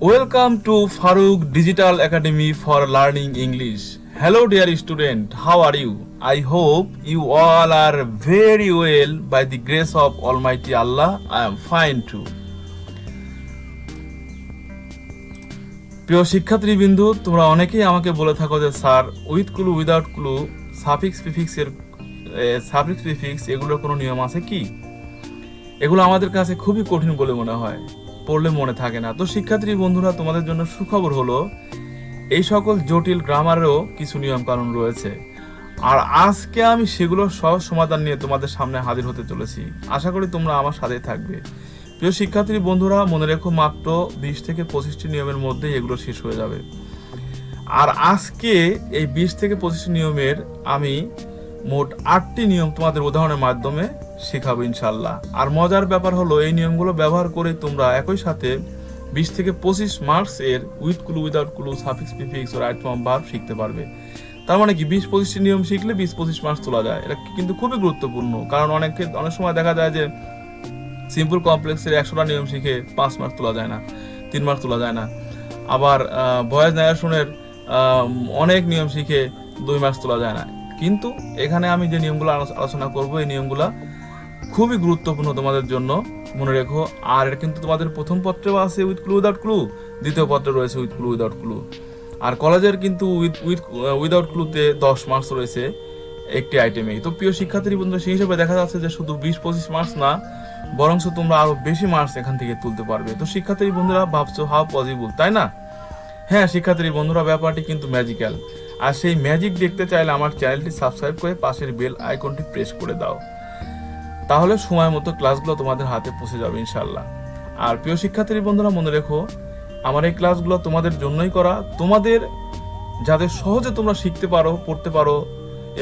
Welcome to Farooq Digital Academy for Learning English. Hello, dear student. How are you? I hope you all are very well by the grace of Almighty Allah. I am fine too. প্রিয় শিক্ষার্থীবৃন্দ, তোমরা অনেকেই আমাকে বলে থাকো যে sir with clue without clue suffix prefix এগুলোর কোনো নিয়ম আছে কি? এগুলো আমাদের কাছে খুবই কঠিন বলে মনে হয়, পড়লে মনে থাকে না। তো শিক্ষার্থী বন্ধুরা, তোমাদের জন্য সুখবর হলো এই সকল জটিল গ্রামারেরও কিছু নিয়ম কানুন রয়েছে, আর আজকে আমি সেগুলো সহজ সমাধান নিয়ে তোমাদের সামনে হাজির হতে চলেছি। আশা করি তোমরা আমার সাথে থাকবে। প্রিয় শিক্ষার্থী বন্ধুরা, মনে রেখো মাত্র 20 থেকে 25টি নিয়মের মধ্যেই এগুলো শেষ হয়ে যাবে। আর আজকে এই 20 থেকে 25টি নিয়মের আমি মোট 8টি নিয়ম তোমাদের উদাহরণের মাধ্যমে শেখাবো ইনশাল্লাহ। আর মজার ব্যাপার হলো এই নিয়মগুলো ব্যবহার করে তোমরা একই সাথে 20 থেকে 25 মার্কস এর with clue without clue suffix prefix ও রাইট ফর্ম ভার্ব শিখতে পারবে। তার মানে কি 20-25টি নিয়ম শিখলে 20-25 মার্কস তোলা যায়। এটা কিন্তু খুবই গুরুত্বপূর্ণ, কারণ অনেক সময় দেখা যায় যে সিম্পল কমপ্লেক্সের 100টা নিয়ম শিখে 5 মার্কস তোলা যায় না, 3 মার্কস তোলা যায় না। আবার ভয়েস ন্যারেশনের অনেক নিয়ম শিখে 2 মার্কস তোলা যায় না। কিন্তু এখানে আমি যে নিয়মগুলো আলোচনা করব, এই নিয়মগুলো খুবই গুরুত্বপূর্ণ তোমাদের জন্য, মনে রেখো। আর এটা কিন্তু তোমাদের প্রথম পত্রেও আছে উইথ ক্লু উইদাউট ক্লু, দ্বিতীয় পত্রে রয়েছে উইথ ক্লু উইদাউট ক্লু। আর কলেজের কিন্তু উইদাউট ক্লুতে 10 মার্কস রয়েছে একটি আইটেমেই। তো প্রিয় শিক্ষার্থী বন্ধুরা, সেই হিসেবে দেখা যাচ্ছে যে শুধু 20-25 মার্কস না, বরং তোমরা আরো বেশি মার্কস এখান থেকে তুলতে পারবে। তো শিক্ষার্থী বন্ধুরা, ভাবছো হাউ পসিবল, তাই না? হ্যাঁ শিক্ষার্থী বন্ধুরা, ব্যাপারটি কিন্তু ম্যাজিক্যাল। আর সেই ম্যাজিক দেখতে চাইলে আমার চ্যানেলটি সাবস্ক্রাইব করে পাশের বেল আইকনটি প্রেস করে দাও, তাহলে সময় মতো ক্লাসগুলো তোমাদের হাতে পৌঁছে যাবে ইনশাল্লাহ। আর প্রিয় শিক্ষার্থী বন্ধুরা, মনে রেখো আমার এই ক্লাসগুলো তোমাদের জন্যই করা, তোমাদের যাতে সহজে তোমরা শিখতে পারো, পড়তে পারো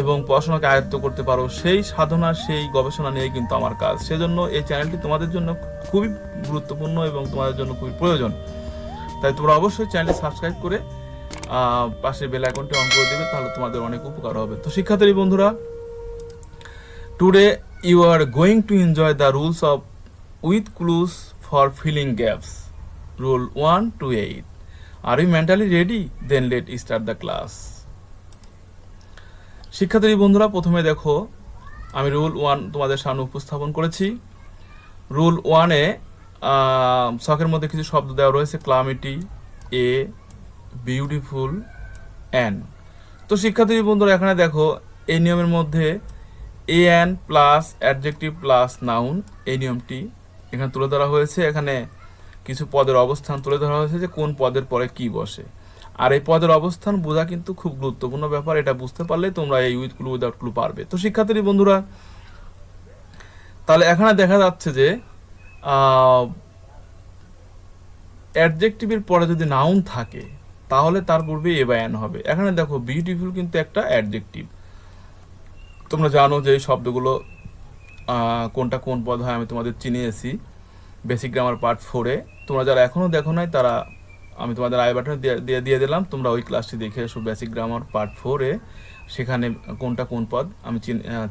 এবং পড়াশোনাকে আয়ত্ত করতে পারো, সেই সাধনা, সেই গবেষণা নিয়ে কিন্তু আমার কাজ। সেজন্য এই চ্যানেলটি তোমাদের জন্য খুবই গুরুত্বপূর্ণ এবং তোমাদের জন্য খুবই প্রয়োজন। তাই তোমরা অবশ্যই চ্যানেলটি সাবস্ক্রাইব করে পাশে বেল আইকনটি অন করে দেবে, তাহলে তোমাদের অনেক উপকার হবে। তো শিক্ষার্থী বন্ধুরা, today you are going to enjoy the rules of with clues for filling gaps. Rule 1 to 8. Are you mentally ready? Then let's start the class. শিক্ষার্থী বন্ধুরা, প্রথমে দেখো আমি রুল 1 তোমাদের সামনে উপস্থাপন করেছি। রুল 1-এ ছকের মধ্যে কিছু শব্দ দেওয়া রয়েছে, ক্লামিটি, এ, বিউটিফুল, অ্যান। তো শিক্ষার্থী বন্ধুরা, এখানে দেখো এই নিয়মের মধ্যে N plus adjective plus noun, এই নিয়মটি এখানে তুলে ধরা হয়েছে। এখানে কিছু পদের অবস্থান তুলে ধরা হয়েছে যে কোন পদের পরে কি বসে। আর এই পদের অবস্থান বোঝা কিন্তু খুব গুরুত্বপূর্ণ ব্যাপার। এটা বুঝতে পারলে তোমরা এই উইথ ক্লু উইদাউট ক্লু পারবে। তো শিক্ষার্থী বন্ধুরা, তাহলে এখানে দেখা যাচ্ছে যে অ্যাডজেক্টিভের পরে যদি নাউন থাকে তাহলে তার পূর্বে এ বা এন হবে। এখানে দেখো বিউটিফুল কিন্তু একটা অ্যাডজেক্টিভ। তোমরা জানো যে এই শব্দগুলো কোনটা কোন পদ হয়, আমি তোমাদের চিনিয়েছি বেসিক গ্রামার পার্ট 4-এ। তোমরা যারা এখনও দেখো নাই তারা আমি তোমাদের আই বাটনে দিয়ে দিলাম, তোমরা ওই ক্লাসটি দেখে এসো, বেসিক গ্রামার পার্ট 4-এ। সেখানে কোনটা কোন পদ আমি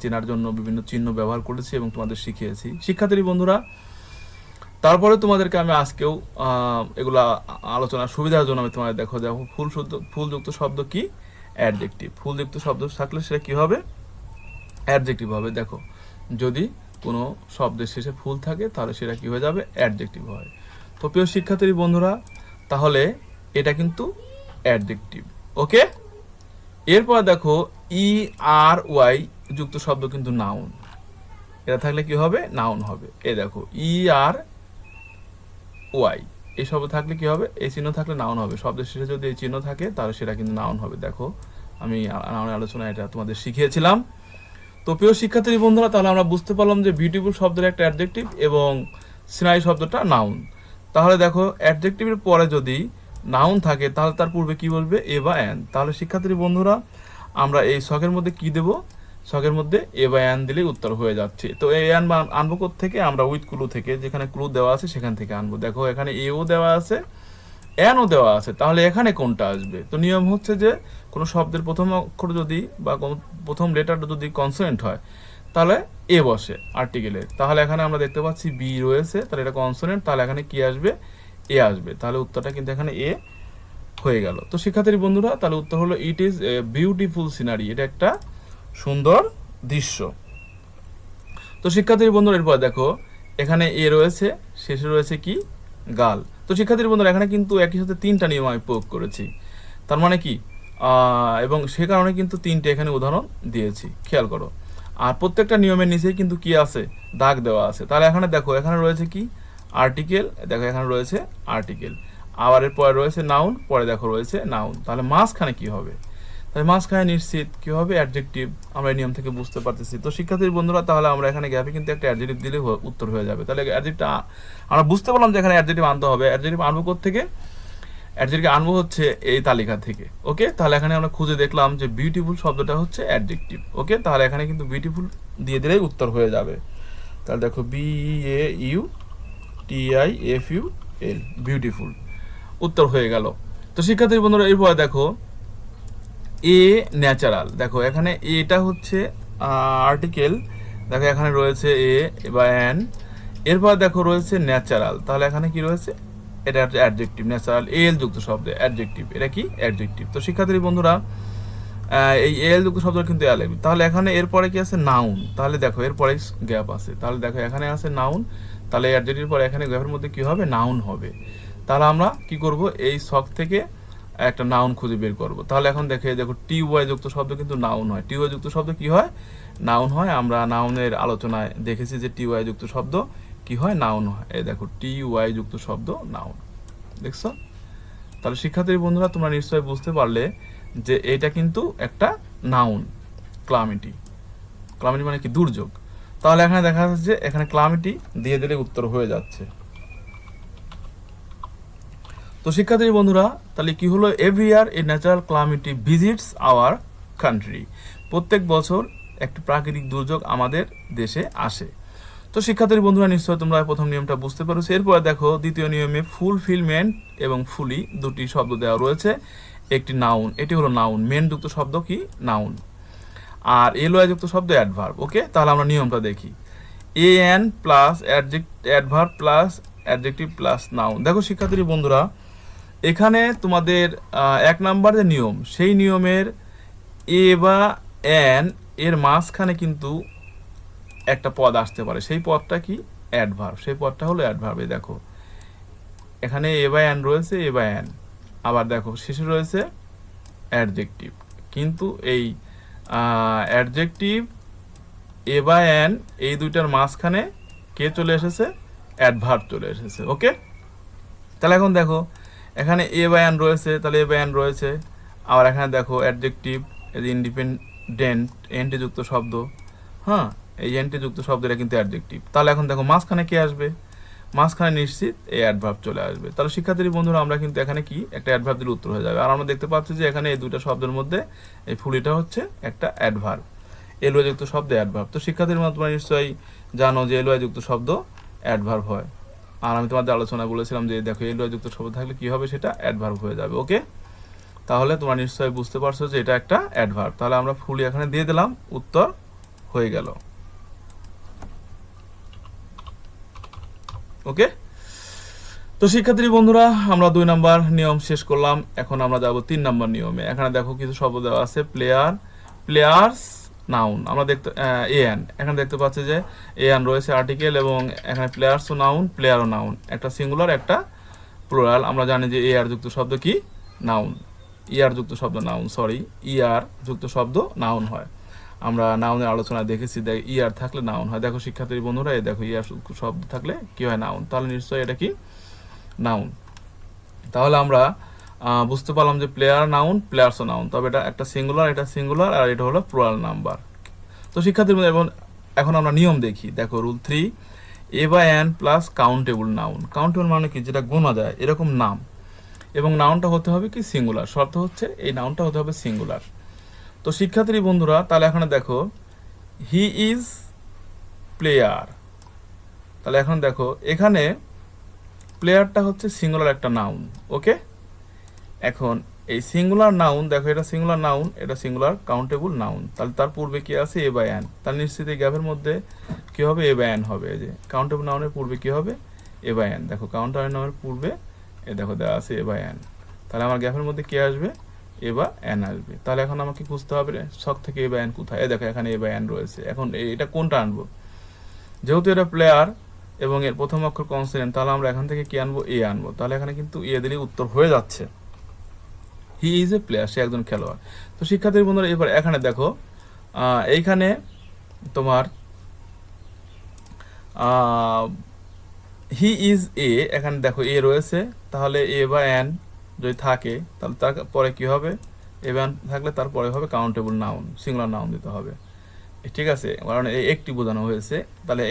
চেনার জন্য বিভিন্ন চিহ্ন ব্যবহার করেছি এবং তোমাদের শিখিয়েছি। শিক্ষার্থী বন্ধুরা, তারপরে তোমাদেরকে আমি আজকেও এগুলা আলোচনার সুবিধার জন্য আমি তোমাদের দেখো ফুলযুক্ত শব্দ কি? অ্যাডজেক্টিভ। ফুলযুক্ত শব্দ থাকলে সেটা কি হবে? অ্যাডজেক্টিভ হবে। দেখো, যদি কোনো শব্দের শেষে ফুল থাকে তাহলে সেটা কি হয়ে যাবে? অ্যাডজেক্টিভ হয়। তো প্রিয় শিক্ষার্থী বন্ধুরা, তাহলে এটা কিন্তু অ্যাডজেক্টিভ। ওকে, এরপর দেখো ই আর ওয়াই যুক্ত শব্দ কিন্তু নাউন। এটা থাকলে কি হবে? নাউন হবে। এই দেখো ই আর ওয়াই এই শব্দ থাকলে কি হবে? এই চিহ্ন থাকলে নাউন হবে। শব্দের শেষে যদি এই চিহ্ন থাকে তাহলে সেটা কিন্তু নাউন হবে। দেখো আমি নাউনের আলোচনায় এটা তোমাদের শিখিয়েছিলাম। তো প্রিয় শিক্ষার্থী বন্ধুরা, তাহলে আমরা বুঝতে পারলাম যে বিউটিফুল শব্দের একটা অ্যাডজেক্টিভ এবং সিনারি শব্দটা নাউন। তাহলে দেখো অ্যাডজেক্টিভের পরে যদি নাউন থাকে তাহলে তার পূর্বে কি বলবে? এ বা অ্যান। তাহলে শিক্ষার্থী বন্ধুরা, আমরা এই ছকের মধ্যে কি দেব? ছকের মধ্যে এ বা অ্যান দিলেই উত্তর হয়ে যাচ্ছে। তো এ অ্যান আনবো থেকে? আমরা উইথ ক্লু থেকে, যেখানে ক্লু দেওয়া আছে সেখান থেকে আনবো। দেখো এখানে এও দেওয়া আছে, অ্যানও দেওয়া আছে, তাহলে এখানে কোনটা আসবে? তো নিয়ম হচ্ছে যে কোনো শব্দের প্রথম অক্ষর যদি বা প্রথম লেটারটা যদি কনসোনেন্ট হয় তাহলে এ বসে আর্টিকেলের। তাহলে এখানে আমরা দেখতে পাচ্ছি বি রয়েছে, তাহলে এটা কনসোনেন্ট, তাহলে এখানে কি আসবে? এ আসবে, তাহলে উত্তরটা কিন্তু এখানে এ হয়ে গেল। তো শিক্ষার্থী বন্ধুরা, তাহলে উত্তর হলো it is a beautiful scenery, এটা একটা সুন্দর দৃশ্য। তো শিক্ষার্থী বন্ধুরা, এরপর দেখো এখানে এ রয়েছে, শেষে রয়েছে কি গাল। তো শিক্ষার্থী বন্ধুরা, এখানে কিন্তু একই সাথে তিনটা নিয়ম আমি প্রয়োগ করেছি, তার মানে কি এবং সে কারণে কিন্তু তিনটে এখানে উদাহরণ দিয়েছি, খেয়াল করো। আর প্রত্যেকটা নিয়মের নিচেই কিন্তু কি আছে, দাগ দেওয়া আছে। তাহলে এখানে দেখো এখানে রয়েছে কি আর্টিকেল, দেখো এখানে রয়েছে আর্টিকেল, আবার এর পরে রয়েছে নাউন, পরে দেখো রয়েছে নাউন, তাহলে মাঝখানে কি হবে, তাহলে মাঝখানে নিশ্চিত কি হবে, অ্যাডজেক্টিভ। আমরা এই নিয়ম থেকে বুঝতে পারতেছি। তো শিক্ষার্থী বন্ধুরা, তাহলে আমরা এখানে গ্যাপে কিন্তু একটা অ্যাডজেক্টিভ দিলে উত্তর হয়ে যাবে। তাহলে অ্যাডজেক্টিভটা আমরা বুঝতে পারলাম যে এখানে অ্যাডজেক্টিভ আনতে হবে। অ্যাডজেক্টিভ আনবো কোত্থেকে, অ্যাডজেক্টিভ আনবো হচ্ছে এই তালিকা থেকে। ওকে, তাহলে এখানে আমরা খুঁজে দেখলাম যে বিউটিফুল শব্দটা হচ্ছে অ্যাডজেক্টিভ। ওকে, তাহলে এখানে কিন্তু বিউটিফুল দিয়ে দিলেই উত্তর হয়ে যাবে। তাহলে দেখো BEAUTIFUL, বিউটিফুল, উত্তর হয়ে গেল। তো শিক্ষার্থী বন্ধুরা, এরপর দেখো এ ন্যাচারাল, দেখো এখানে এটা হচ্ছে আর্টিকেল, দেখো এখানে রয়েছে এ বা অ্যান, এরপর দেখো রয়েছে ন্যাচারাল, তাহলে এখানে কি রয়েছে, এটা হচ্ছে অ্যাডজেক্টিভ। ন্যাচারাল এল যুক্ত শব্দ অ্যাডজেক্টিভ, এটা কি অ্যাডজেক্টিভ। তো শিক্ষার্থী বন্ধুরা, এই এল যুক্ত শব্দ কিন্তু অ্যাডজেক্টিভ। তাহলে এখানে এরপরে কি আছে, নাউন। তাহলে দেখো এরপরে গ্যাপ আছে, তাহলে দেখো এখানে আছে নাউন, তাহলে অ্যাডজেক্টিভ পরে এখানে গ্যাপের মধ্যে কি হবে, নাউন হবে। তাহলে আমরা কি করব, এই ছক থেকে একটা নাউন খুঁজে বের করব। তাহলে এখন দেখো TY যুক্ত শব্দ কিন্তু নাউন হয়। TY যুক্ত শব্দ কি হয়, নাউন হয়। আমরা নাউনের আলোচনায় দেখেছি যে TY যুক্ত শব্দ কি হয়, নাউন হয়। এই দেখো TY যুক্ত শব্দ নাউন, দেখছো। তাহলে শিক্ষার্থী বন্ধুরা, তোমরা নিশ্চয়ই বুঝতে পারলে যে এটা কিন্তু একটা নাউন, ক্লামিটি। ক্লামিটি মানে কি, দুর্যোগ। তাহলে এখানে দেখা যাচ্ছে যে এখানে ক্লামিটি দিয়ে দিলে উত্তর হয়ে যাচ্ছে। তো শিক্ষার্থী বন্ধুরা, তাহলে কি হলো, every year a natural calamity visits our country, প্রত্যেক বছর একটি প্রাকৃতিক দুর্যোগ আমাদের দেশে আসে। তো শিক্ষার্থী বন্ধুরা, নিশ্চয়ই তোমরা প্রথম নিয়মটা বুঝতে পারছো। এরপরে দেখো দ্বিতীয় নিয়মে ফুলফিলমেন্ট এবং ফুলি দুটি শব্দ দেওয়া রয়েছে, একটি নাউন, এটি হলো নাউন। মেন যুক্ত শব্দ কি, নাউন। আর এলওয়াই যুক্ত শব্দ অ্যাডভার্ব। ওকে, তাহলে আমরা নিয়মটা দেখি। AN plus adverb plus adjective plus noun. দেখো শিক্ষার্থী বন্ধুরা, এখানে তোমাদের 1 নাম্বার যে নিয়ম, সেই নিয়মের এ বা অ্যান এর মাঝখানে কিন্তু একটা পদ আসতে পারে, সেই পদটা কি, অ্যাডভার্ব। সেই পদটা হলো অ্যাডভার্ব। দেখো এখানে এ বা অ্যান রয়েছে, এ বা অ্যান, আবার দেখো শেষে রয়েছে অ্যাডজেক্টিভ। কিন্তু এই অ্যাডজেক্টিভ, এ বা অ্যান, এই দুইটার মাঝখানে কে চলে এসেছে, অ্যাডভার্ব চলে এসেছে। ওকে, তাহলে এখন দেখো এখানে এ বা অ্যান রয়েছে, তাহলে এ বা অ্যান রয়েছে। আবার এখানে দেখো অ্যাডজেক্টিভ, ইন্ডিপেন্ডেন্ট এনটি যুক্ত শব্দ, হ্যাঁ, এই এনটি যুক্ত শব্দ, এটা কিন্তু অ্যাডজেক্টিভ। তাহলে এখন দেখো মাঝখানে কে আসবে, মাঝখানে নিশ্চিত এই অ্যাডভার্ব চলে আসবে। তাহলে শিক্ষার্থী বন্ধুরা, আমরা কিন্তু এখানে কি একটা অ্যাডভার্ব দিলে উত্তর হয়ে যাবে। আর আমরা দেখতে পাচ্ছি যে এখানে এই দুটো শব্দের মধ্যে এই ফুলিটা হচ্ছে একটা অ্যাডভার্ব, এলওয়াই যুক্ত শব্দ অ্যাডভার্ব। তো শিক্ষার্থীর মধ্যে তোমরা নিশ্চয়ই জানো যে এলওয়াই যুক্ত শব্দ অ্যাডভার্ব হয়। আর আমি তোমাদের আলোচনায় বলেছিলাম যে দেখো এলওয়াই যুক্ত শব্দ থাকলে কি হবে, সেটা অ্যাডভার্ব হয়ে যাবে। ওকে, তাহলে তোমরা নিশ্চয়ই বুঝতে পারছো যে এটা একটা অ্যাডভার্ব। তাহলে আমরা ফুলি এখানে দিয়ে দিলাম, উত্তর হয়ে গেল। ওকে, তো শিক্ষার্থী বন্ধুরা, আমরা 2 নাম্বার নিয়ম শেষ করলাম। এখন আমরা যাব 3 নাম্বার নিয়মে। এখানে দেখো কিছু শব্দ দেওয়া আছে, প্লেয়ার, প্লেয়ার্স, নাউন। আমরা দেখতে এন, এখানে দেখতে পাচ্ছি যে এন রয়েছে আর্টিকেল, এবং এখানে প্লেয়ার্সও নাউন, প্লেয়ারও নাউন, একটা সিঙ্গুলার একটা প্লুরাল। আমরা জানি যে এআর যুক্ত শব্দ কি, নাউন। ইয়ার যুক্ত শব্দ নাউন, সরি, ইয়ার যুক্ত শব্দ নাউন হয়। আমরা নাউনের আলোচনা দেখেছি, ইয়ার থাকলে নাউন হয়। দেখো শিক্ষার্থী বন্ধুরা, এই দেখো ইয়ার শব্দ থাকলে কি হয়, নাউন। তাহলে নিশ্চয়ই এটা কি, নাউন। তাহলে আমরা বুঝতে পারলাম যে প্লেয়ার নাউন, প্লেয়ার্সও নাউন, তবে এটা একটা সিঙ্গুলার, এটা সিঙ্গুলার, আর এটা হলো প্লুরাল নাম্বার। তো শিক্ষার্থীর মধ্যে এখন আমরা নিয়ম দেখি। দেখো রুল 3, এ বা an plus countable noun. Countable মানে কি, যেটা গোনা যায় এরকম নাম, এবং নাউনটা হতে হবে কি, সিঙ্গুলার। শর্ত হচ্ছে এই নাউনটা হতে হবে সিঙ্গুলার। তো শিক্ষার্থী বন্ধুরা, তাহলে এখানে দেখো হি ইজ প্লেয়ার। তাহলে এখন দেখো এখানে প্লেয়ারটা হচ্ছে সিঙ্গুলার একটা নাউন। ওকে, এখন এই সিঙ্গুলার নাউন, দেখো এটা সিঙ্গুলার নাউন, এটা সিঙ্গুলার কাউন্টেবল নাউন। তাহলে তার পূর্বে কি আছে, এ বা অ্যান। তাহলে নিশ্চিত এই গ্যাপের মধ্যে কি হবে, এ বা অ্যান হবে। এই যে কাউন্টেবল নাউনের পূর্বে কি হবে, এ বা অ্যান। দেখো কাউন্টেবল নাউনের পূর্বে এ দেখো দেওয়া আছে এ বা এন, তাহলে আমার গ্যাপের মধ্যে কে আসবে, এ বা এন আসবে। তাহলে এখন আমাকে খুঁজতে হবে ছক থেকে এ বা এন কোথায়, এ দেখো এখানে এ বা এন রয়েছে। এখন এটা কোনটা আনবো, যেহেতু এটা প্লেয়ার এবং এর প্রথম অক্ষর কনসোনেন্ট, তাহলে আমরা এখান থেকে কি আনবো, এ আনবো। তাহলে এখানে কিন্তু এ দিলেই উত্তর হয়ে যাচ্ছে, হি ইজ এ প্লেয়ার, সে একজন খেলোয়াড়। তো শিক্ষার্থী বন্ধুরা এবার এখানে দেখো এইখানে তোমার হি ইজ এ, এখানে দেখো এ রয়েছে, তাহলে এ বা এন যদি থাকে তাহলে তারপরে কি হবে, এ বা এন থাকলে তারপরে হবে কাউন্টেবল নাউন, সিঙ্গুলার নাউন দিতে হবে, ঠিক আছে, কারণ এই একটি বোঝানো হয়েছে, তাহলে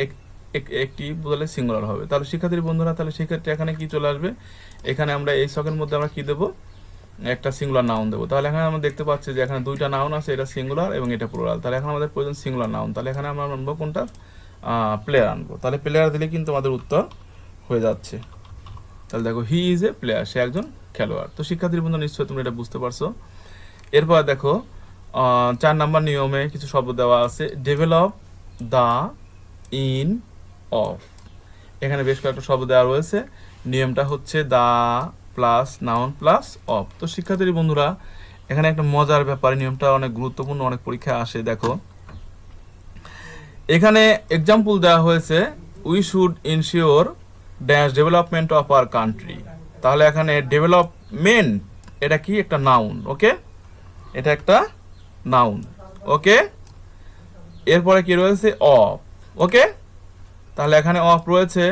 একটি বোঝালে সিঙ্গুলার হবে। তাহলে শিক্ষার্থী বন্ধুরা তাহলে সেক্ষেত্রে এখানে কি চলে আসবে, এখানে আমরা এই ছকের মধ্যে আমরা কি দেবো, একটা সিঙ্গুলার নাউন দেবো। তাহলে এখানে আমরা দেখতে পাচ্ছি যে এখানে দুইটা নাউন আছে, এটা সিঙ্গুলার এবং এটা প্লুরাল। তাহলে এখন আমাদের প্রয়োজন সিঙ্গুলার নাউন, তাহলে এখানে আমরা আনবো কোনটা, প্লেয়ার আনবো। তাহলে প্লেয়ার দিলে কিন্তু আমাদের উত্তর হয়ে যাচ্ছে। তাহলে দেখো হি ইজ এ প্লেয়ার, সে একজন খেলোয়াড়। তো শিক্ষার্থীর বন্ধু নিশ্চয়ই তোমরা এটা বুঝতে পারছো। এরপর দেখো 4 নাম্বার নিয়মে কিছু শব্দ দেওয়া আছে, ডেভেলপ, দা, ইন, অফ। এখানে বেশ কয়েকটা শব্দ দেওয়া রয়েছে, নিয়মটা হচ্ছে the plus noun plus of. তো শিক্ষার্থী বন্ধুরা এখানে একটা মজার ব্যাপার, নিয়মটা অনেক গুরুত্বপূর্ণ, অনেক পরীক্ষায় আসে। দেখো এখানে এক্সাম্পল দেওয়া হয়েছে, we should ensure dash development of our country. তাহলে এখানে ডেভেলপমেন্ট এটা কি, একটা নাউন, ওকে, এটা একটা নাউন, ওকে। এরপরে কি রয়েছে, অফ, ওকে। তাহলে এখানে অফ রয়েছে,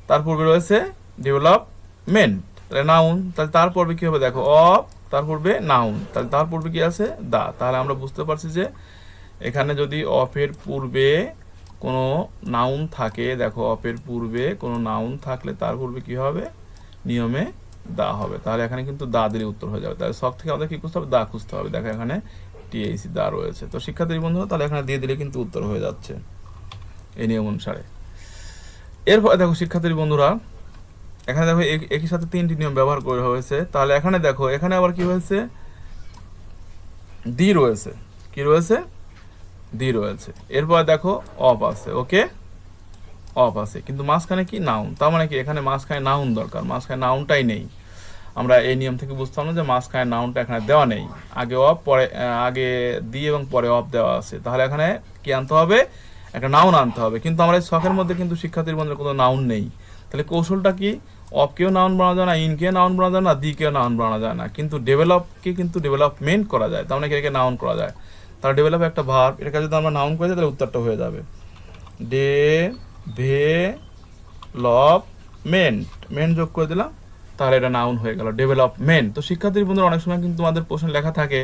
তার পূর্বে রয়েছে ডেভেলপমেন্ট, তাহলে নাউন। তাহলে তার পূর্বে কি হবে, দেখো অফ, তার পূর্বে নাউন, তাহলে তার পূর্বে কি আছে, দা। তাহলে আমরা বুঝতে পারছি যে এখানে যদি অফের পূর্বে কোনো নাউন থাকে, দেখো অফের পূর্বে কোনো নাউন থাকলে তার পূর্বে কি হবে, নিয়মে দা হবে। তাহলে এখানে কিন্তু দা দিলে উত্তর হয়ে যাবে। তাহলে সব থেকে আমাদের কি খুঁজতে হবে, দা খুঁজতে হবে। দেখো এখানে টিএসি দা রয়েছে। তো শিক্ষার্থী বন্ধু তাহলে এখানে দিয়ে দিলে কিন্তু উত্তর হয়ে যাচ্ছে এই নিয়ম অনুসারে। এরপরে দেখো শিক্ষার্থী বন্ধুরা এখানে দেখো একই সাথে 3টি নিয়ম ব্যবহার করে হয়েছে। তাহলে এখানে দেখো এখানে আবার কি হয়েছে, দি রয়েছে, কি রয়েছে, দি রয়েছে। এরপর দেখো অফ আছে, ওকে, অফ আছে, কিন্তু মাঝখানে কি নাউন। তার মানে কি এখানে মাঝখানে নাউন দরকার, মাঝখানে নাউনটাই নেই। আমরা এই নিয়ম থেকে বুঝতাম না যে মাঝখানে নাউনটা এখানে দেওয়া নেই, আগে অফ পরে আগে দি এবং পরে অফ দেওয়া আছে। তাহলে এখানে কি আনতে হবে, একটা নাউন আনতে হবে, কিন্তু আমরা এই ছকের মধ্যে কিন্তু শিক্ষার্থীর মধ্যে কোনো নাউন নেই। তাহলে কৌশলটা কি, অফকেও নাউন বানানো যায় না, ইনকে নাউন বানানো যায় না, দিকেও নাউন বানানো যায় না, কিন্তু ডেভেলপকে কিন্তু ডেভেলপমেন্ট করা যায়, তার মানে এটাকে নাউন করা যায়। তাহলে ডেভেলপ একটা ভার্ব, এটাকে যদি আমরা নাউন করে দিই তাহলে উত্তরটা হয়ে যাবে ডেভেলপমেন্ট, মেন যোগ করে দিলাম, তাহলে এটা নাউন হয়ে গেল ডেভেলপমেন্ট। তো শিক্ষার্থীর বন্ধুরা অনেক সময় কিন্তু তোমাদের প্রশ্ন লেখা থাকে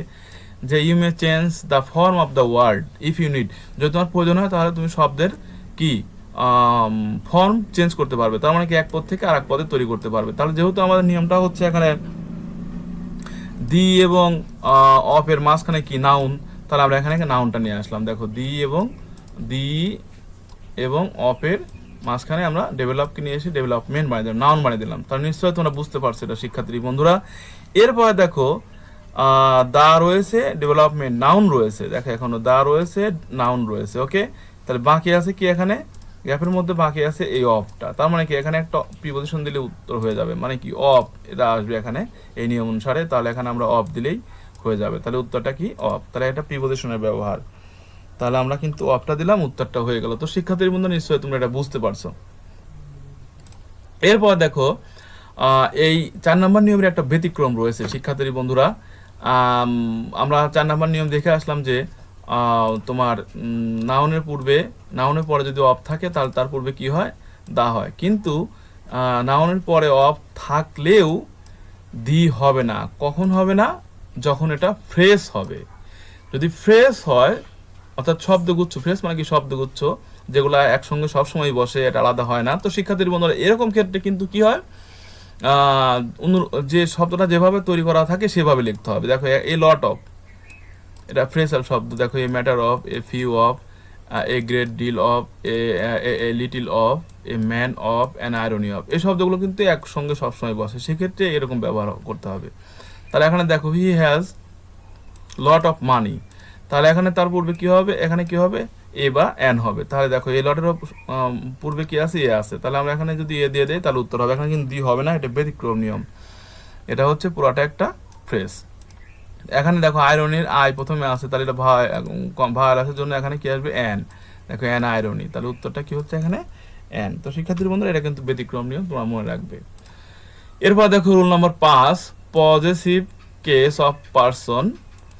যে you may change the form of the word if you need, যদি তোমার প্রয়োজন হয় তাহলে তুমি শব্দের কি ফর্ম চেঞ্জ করতে পারবে, তার মানে কি এক পদ থেকে আরেক পদে তৈরি করতে পারবে। তাহলে যেহেতু আমাদের নিয়মটা হচ্ছে এখানে দি এবং অফ এর মাঝখানে কি নাউন, তাহলে আমরা এখানে নাউনটা নিয়ে আসলাম। দেখো দি এবং অফের মাঝখানে আমরা ডেভেলপকে নিয়ে এসে ডেভেলপমেন্ট বানিয়ে দিলাম, নাউন বানিয়ে দিলাম। তাহলে নিশ্চয়ই তোমরা বুঝতে পারছো এটা শিক্ষার্থী বন্ধুরা। এরপরে দেখো দা রয়েছে, ডেভেলপমেন্ট, নাউন রয়েছে, দেখো এখনো দা রয়েছে, নাউন রয়েছে, ওকে। তাহলে বাকি আছে কি, এখানে গ্যাপের মধ্যে বাকি আছে এই অফটা, তার মানে কি এখানে একটা প্রিপজিশন দিলে উত্তর হয়ে যাবে, মানে কি অফ এটা আসবে এখানে এই নিয়ম অনুসারে। তাহলে এখানে আমরা অফ দিলেই হয়ে যাবে, তাহলে উত্তরটা কি অফ, তাহলে এটা প্রিপজিশনের ব্যবহার। তাহলে আমরা কিন্তু অফটা দিলাম, উত্তরটা হয়ে গেল। তো শিক্ষার্থীর বন্ধু নিশ্চয়ই তোমরা এটা বুঝতে পারছো। এরপর দেখো এই 4 নম্বর নিয়মের একটা ব্যতিক্রম রয়েছে শিক্ষার্থী বন্ধুরা। আমরা 4 নম্বর নিয়ম দেখে আসলাম যে তোমার নাউনের পরে যদি অফ থাকে তাহলে তার পূর্বে কি হয়, দা হয়, কিন্তু নাউনের পরে অফ থাকলেও দি হবে না। কখন হবে না, যখন এটা ফ্রেশ হবে। যদি ফ্রেশ হয় অর্থাৎ শব্দগুচ্ছ, ফ্রেশ মানে কি শব্দগুচ্ছ যেগুলো একসঙ্গে সবসময় বসে, এটা আলাদা হয় না। তো শিক্ষার্থীর বন্ধুরা এরকম ক্ষেত্রে কিন্তু কি হয়, যে শব্দটা যেভাবে তৈরি করা থাকে সেভাবে লিখতে হবে। দেখো এ লট অফ, এটা ফ্রেশাল শব্দ। দেখো a matter of, a few of, a great deal of, a little of, a man of, an irony of, এই শব্দগুলো কিন্তু একসঙ্গে সবসময় বসে, সেক্ষেত্রে এরকম ব্যবহার করতে হবে। তাহলে এখানে দেখো he has lot of money, তাহলে এখানে তার পূর্বে কি হবে, এখানে কি হবে, এ বা এন হবে। তাহলে দেখো এ লটেরও পূর্বে কি আছে, এ আছে, তাহলে আমরা এখানে যদি এ দিয়ে দেই তাহলে উত্তর হবে। এখানে কিন্তু ডি হবে না, এটা ব্যতিক্রম নিয়ম, এটা হচ্ছে পুরাটা একটা ফ্রেজ। এখানে দেখো আয়রনির আই প্রথমে আছে, তাহলে এটা ভার আছে জন্য এখানে কি আসবে, এন। দেখো এন আয়রনি, তাহলে উত্তরটা কি হচ্ছে এখানে এন। তো শিক্ষার্থীর বন্ধুরা এটা কিন্তু ব্যতিক্রম নিয়ম, তোমরা মনে রাখবে। এরপর দেখো rule number 5, positive case of person.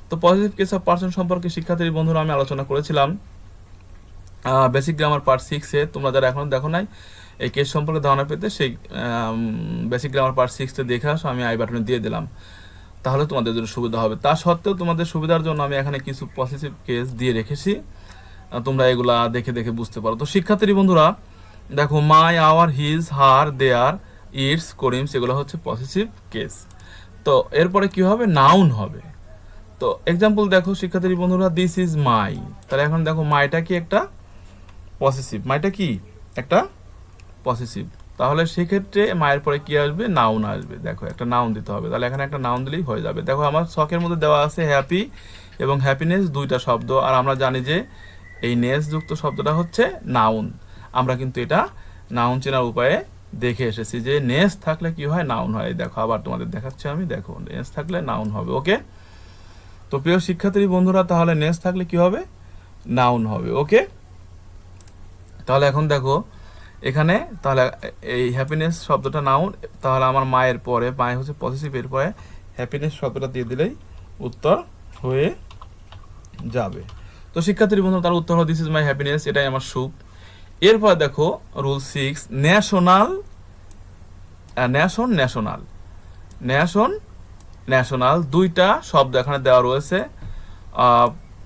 তো পজিটিভ কেস অফ পারসন সম্পর্কে শিক্ষার্থী বন্ধুরা আমি আলোচনা করেছিলাম বেসিক গ্রামার পার্ট 6-এ। তোমরা যারা এখনো দেখো নাই, এই কেস সম্পর্কে ধারণা পেতে সেই বেসিক গ্রামার পার্ট 6-তে দেখে আসো, আমি আই বাটনে দিয়ে দিলাম, তাহলে তোমাদের জন্য সুবিধা হবে। তা সত্ত্বেও তোমাদের সুবিধার জন্য আমি এখানে কিছু পজিটিভ কেস দিয়ে রেখেছি, তোমরা এগুলা দেখে দেখে বুঝতে পারো। তো শিক্ষার্থী বন্ধুরা দেখো my, our, his, her, their, its, করিমস, এগুলো হচ্ছে পজিটিভ কেস। তো এরপরে কি হবে, নাউন হবে। তো এক্সাম্পল দেখো শিক্ষার্থী বন্ধুরা, দিস ইজ মাই, তাহলে এখন দেখো মাইটা কি একটা পসেসিভ, মাইটা কি একটা পসেসিভ, তাহলে সেক্ষেত্রে মায়ের পরে কি আসবে, নাউন আসবে। দেখো একটা নাউন দিতে হবে, তাহলে এখানে একটা নাউন দিলেই হয়ে যাবে। দেখো আমার শখের মধ্যে দেওয়া আছে হ্যাপি এবং হ্যাপিনেস দুইটা শব্দ, আর আমরা জানি যে এই নেস যুক্ত শব্দটা হচ্ছে নাউন। আমরা কিন্তু এটা নাউন চেনার উপায়ে দেখে এসেছি যে নেস থাকলে কি হয়, নাউন হয়। দেখো আবার তোমাদের দেখাচ্ছি আমি, দেখো নেস থাকলে নাউন হবে। ওকে, তো প্রিয় শিক্ষার্থী বন্ধুরা তাহলে নেস থাকলে কি হবে, নাউন হবে। ওকে, তাহলে এখন দেখো এখানে, তাহলে এই হ্যাপিনেস শব্দটা নাউন, তাহলে আমার মায়ের পরে, মায়ের হচ্ছে পজিটিভ, এর পরে হ্যাপিনেস শব্দটা দিয়ে দিলেই উত্তর হয়ে যাবে। তো শিক্ষার্থী বন্ধু তার উত্তর হলো দিস ইজ মাই হ্যাপিনেস, এটাই আমার সুখ। এরপর দেখো রুল 6, ন্যাশনাল, ন্যাশনাল, ন্যাশনাল দুইটা শব্দ এখানে দেওয়া রয়েছে,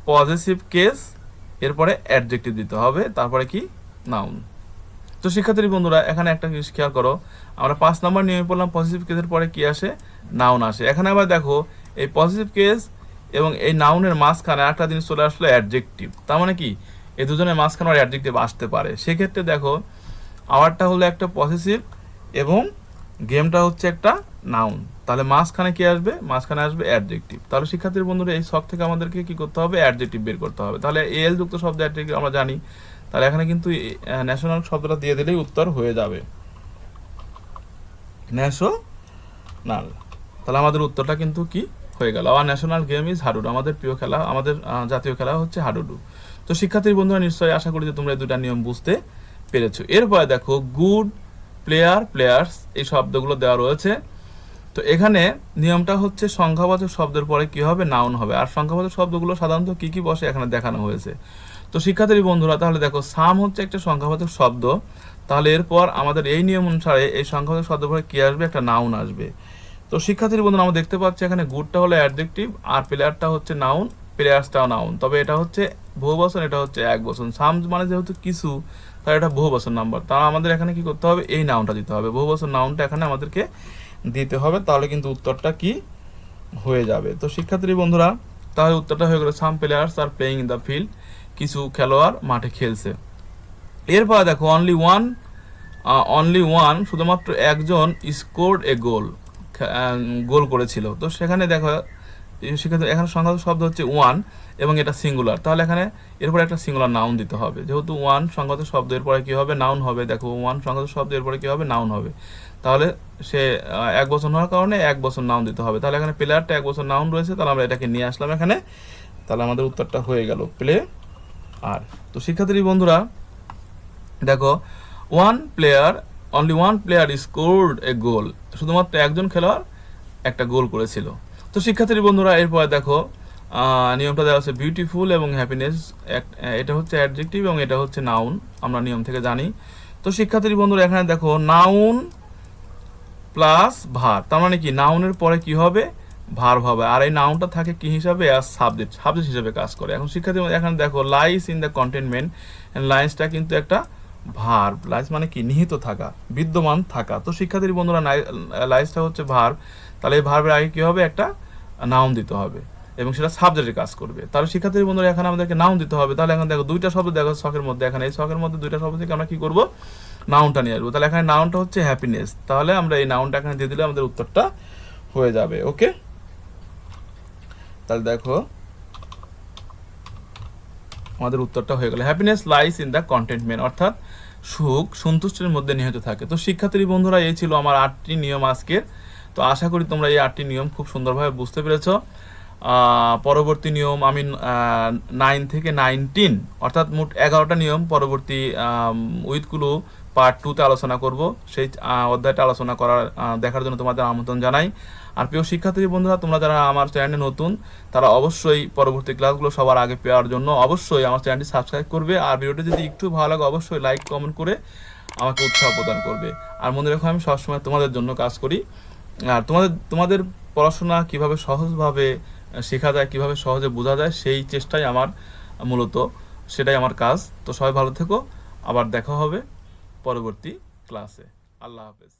পজিটিভ কেস, এরপরে অ্যাডজেক্টিভ দিতে হবে, তারপরে কি নাউন। তো শিক্ষার্থী বন্ধুরা এখানে একটা জিনিস খেয়াল করো, আমরা 5 নম্বর নিয়মে পড়লাম পজিটিভ কেসের পরে কি আসে, নাউন আসে। এখানে আবার দেখো এই পজিটিভ কেস এবং এই নাউনের মাঝখানে একটা জিনিস চলে আসলো, অ্যাডজেক্টিভ। তার মানে কি এই দুজনের মাঝখানে আর অ্যাডজেক্টিভ আসতে পারে। সেক্ষেত্রে দেখো আওয়ারটা হলো একটা পজিটিভ এবং গেমটা হচ্ছে একটা নাউন, তাহলে মাঝখানে কি আসবে, মাঝখানে আসবে অ্যাডজেক্টিভ। তাহলে শিক্ষার্থীর বন্ধুরা এই শখ থেকে আমাদেরকে কি করতে হবে, অ্যাডজেক্টিভ বের করতে হবে। তাহলে এল যুক্ত শব্দ অ্যাডজেক্টিভ আমরা জানি, তাহলে এখানে কিন্তু ন্যাশনাল শব্দটা দিয়ে দিলেই উত্তর হয়ে যাবে, ন্যাশনাল। তাহলে আমাদের উত্তরটা কিন্তু কি হয়ে গেল। আওয়ার ন্যাশনাল গেম ইজ হাডুডু, আমাদের প্রিয় খেলা, আমাদের জাতীয় খেলা হচ্ছে হাডুডু। তো শিক্ষার্থীর বন্ধুরা নিশ্চয়ই আশা করি যে তোমরা এই দুটা নিয়ম বুঝতে পেরেছো। এরপরে দেখো গুড, প্লেয়ার, প্লেয়ার্স, এই শব্দগুলো দেওয়া রয়েছে। তো এখানে নিয়মটা হচ্ছে সংখ্যাবাচক শব্দের পরে কি হবে, নাউন হবে। আর সংখ্যাবাচক শব্দগুলো সাধারণত কি কি বসে এখানে দেখানো হয়েছে। তো শিক্ষার্থী বন্ধুরা তাহলে দেখো সাম হচ্ছে একটা সংখ্যাবাচক শব্দ, তাহলে এরপর আমাদের এই নিয়ম অনুসারে এই সংখ্যাবাচক শব্দের পরে কি আসবে, একটা নাউন আসবে। তো শিক্ষার্থী বন্ধুরা আমরা দেখতে পাচ্ছি এখানে গুডটা হলো অ্যাডজেক্টিভ আর প্লেয়ারটা হচ্ছে নাউন, প্লেয়ার্সটাও নাউন, তবে এটা হচ্ছে বহুবচন, এটা হচ্ছে একবচন। সাম মানে যেহেতু কিছু, তাহলে এটা বহুবচন নাম্বার, তাহলে আমাদের এখানে কি করতে হবে, এই নাউনটা দিতে হবে, বহুবচন নাউনটা এখানে আমাদেরকে দিতে হবে, তাহলে কিন্তু উত্তরটা কি হয়ে যাবে। তো শিক্ষার্থী বন্ধুরা তাহলে উত্তরটা হয়ে গেল some players are playing in the field, কিছু খেলোয়াড় মাঠে খেলছে। এরপর দেখো অনলি ওয়ান, শুধুমাত্র একজন স্কোরড এ গোল, গোল করেছিল। তো সেখানে দেখো সেক্ষেত্রে এখানে সংখ্যাবাচক শব্দ হচ্ছে ওয়ান এবং এটা সিঙ্গুলার, তাহলে এখানে এরপরে একটা সিঙ্গুলার নাউন দিতে হবে। যেহেতু ওয়ান সংখ্যাবাচক শব্দ এরপরে কি হবে, নাউন হবে। দেখো ওয়ান সংখ্যাবাচক শব্দ এরপরে কি হবে, নাউন হবে, তাহলে সে এক বছর হওয়ার কারণে এক বছর নাউন দিতে হবে। তাহলে এখানে প্লেয়ারটা এক বছর নাউন রয়েছে, তাহলে আমরা এটাকে নিয়ে আসলাম এখানে, তাহলে আমাদের উত্তরটা হয়ে গেল প্লে আর। তো শিক্ষার্থী বন্ধুরা দেখো অনলি ওয়ান প্লেয়ার স্কোরড এ গোল, শুধুমাত্র একজন খেলোয়াড় একটা গোল করেছিল। তো শিক্ষার্থী বন্ধুরা এরপর দেখো নিয়মটা দেওয়া আছে বিউটিফুল এবং হ্যাপিনেস, এটা হচ্ছে অ্যাডজেক্টিভ এবং এটা হচ্ছে নাউন, আমরা নিয়ম থেকে জানি। তো শিক্ষার্থী বন্ধুরা এখানে দেখো নাউন প্লাস ভার, তার মানে কি নাউনের পরে কি হবে, ভার্ব হবে, আর এই নাউনটা থাকে কি হিসাবে, আর সাবজেক্ট হিসাবে কাজ করে। এখন শিক্ষার্থী এখানে দেখো লাইস ইন দ্য কন্টেনমেন্ট, লাইসটা কিন্তু একটা ভার্ব, লাইস মানে কি নিহিত থাকা, বিদ্যমান থাকা। তো শিক্ষার্থী বন্ধুরা লাইসটা হচ্ছে ভার্ব, তাহলে এই ভার্বের আগে কি হবে, একটা নাউন দিতে হবে এবং সেটা সাবজেক্টে কাজ করবে। তাহলে শিক্ষার্থী বন্ধুরা এখানে আমাদেরকে নাউন দিতে হবে। তাহলে এখন দেখো দুইটা শব্দ দেখো ছকের মধ্যে, এখানে এই ছকের মধ্যে দুইটা শব্দ থেকে আমরা কি করব, নাউনটা নিয়ে আসবো। তাহলে এখানে নাউনটা হচ্ছে হ্যাপিনেস, তাহলে আমরা এই নাউনটা এখানে দিয়ে দিলে আমাদের উত্তরটা হয়ে যাবে। ওকে, তাহলে দেখো আমাদের উত্তরটা হয়ে গেল। Happiness lies in the contentment, অর্থাৎ সুখ সন্তুষ্টির মধ্যে নিহিত থাকে। তো শিক্ষার্থী বন্ধুরা, এই ছিল আমার 8টি নিয়ম আজকের। তো আশা করি তোমরা এই 8টি নিয়ম খুব সুন্দরভাবে বুঝতে পেরেছো। পরবর্তী নিয়ম আমি 9 থেকে 19 অর্থাৎ মোট 11টা নিয়ম পরবর্তী উইথগুলো পার্ট 2তে আলোচনা করব। সেই অধ্যায়টা আলোচনা দেখার জন্য তোমাদের আমন্ত্রণ জানাই। আর প্রিয় শিক্ষার্থী বন্ধুরা, তোমরা যারা আমার চ্যানেলে নতুন, তারা অবশ্যই পরবর্তী ক্লাসগুলো সবার আগে পাওয়ার জন্য অবশ্যই আমার চ্যানেলটি সাবস্ক্রাইব করবে। আর ভিডিওটি যদি একটু ভালো লাগে অবশ্যই লাইক কমেন্ট করে আমাকে উৎসাহ প্রদান করবে। আর মনে রেখো, আমি সবসময় তোমাদের জন্য কাজ করি। আর তোমাদের পড়াশোনা কিভাবে সহজভাবে শেখা যায়, কিভাবে সহজে বোঝা যায়, সেই চেষ্টাই আমার মূলত, সেটাই আমার কাজ। তো সবাই ভালো থেকো, আবার দেখা হবে পরবর্তী ক্লাসে। আল্লাহ হাফেজ।